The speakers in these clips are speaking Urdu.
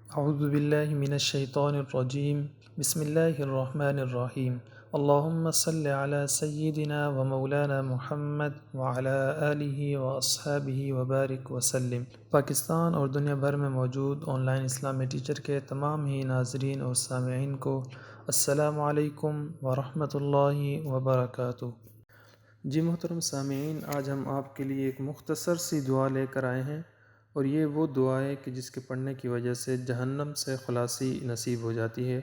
اعوذ باللہ من الشیطان الرجیم بسم اللہ الرحمن الرحیم اللہم صل علی سیدنا و مولانا محمد وعلی آلہ و اصحابہ وبارک وسلم۔ پاکستان اور دنیا بھر میں موجود آن لائن اسلامی ٹیچر کے تمام ہی ناظرین اور سامعین کو السلام علیکم ورحمۃ اللہ وبرکاتہ۔ جی محترم سامعین، آج ہم آپ کے لیے ایک مختصر سی دعا لے کر آئے ہیں، اور یہ وہ دعا ہے کہ جس کے پڑھنے کی وجہ سے جہنم سے خلاصی نصیب ہو جاتی ہے،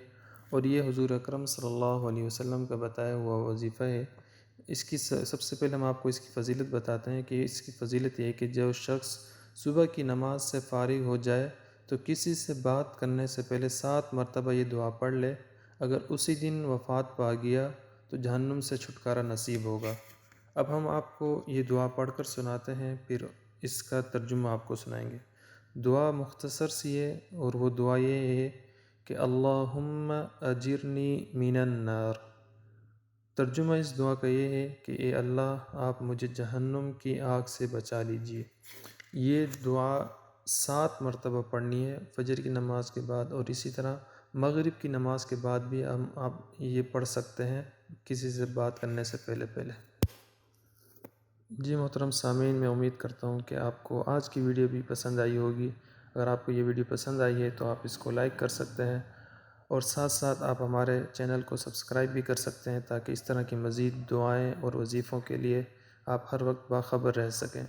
اور یہ حضور اکرم صلی اللہ علیہ وسلم کا بتایا ہوا وظیفہ ہے۔ اس کی سب سے پہلے ہم آپ کو اس کی فضیلت بتاتے ہیں کہ اس کی فضیلت یہ ہے کہ جو شخص صبح کی نماز سے فارغ ہو جائے تو کسی سے بات کرنے سے پہلے 7 مرتبہ یہ دعا پڑھ لے، اگر اسی دن وفات پا گیا تو جہنم سے چھٹکارا نصیب ہوگا۔ اب ہم آپ کو یہ دعا پڑھ کر سناتے ہیں، پھر اس کا ترجمہ آپ کو سنائیں گے۔ دعا مختصر سی ہے، اور وہ دعا یہ ہے کہ اللہم اجرنی من النار۔ ترجمہ اس دعا کا یہ ہے کہ اے اللہ، آپ مجھے جہنم کی آگ سے بچا لیجئے۔ یہ دعا 7 مرتبہ پڑھنی ہے فجر کی نماز کے بعد، اور اسی طرح مغرب کی نماز کے بعد بھی آپ یہ پڑھ سکتے ہیں کسی سے بات کرنے سے پہلے۔ جی محترم سامعین، میں امید کرتا ہوں کہ آپ کو آج کی ویڈیو بھی پسند آئی ہوگی۔ اگر آپ کو یہ ویڈیو پسند آئی ہے تو آپ اس کو لائک کر سکتے ہیں، اور ساتھ ساتھ آپ ہمارے چینل کو سبسکرائب بھی کر سکتے ہیں، تاکہ اس طرح کی مزید دعائیں اور وظیفوں کے لیے آپ ہر وقت باخبر رہ سکیں۔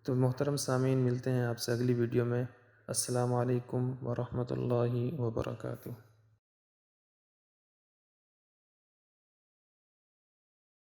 تو محترم سامعین، ملتے ہیں آپ سے اگلی ویڈیو میں۔ السلام علیکم ورحمۃ اللہ وبرکاتہ۔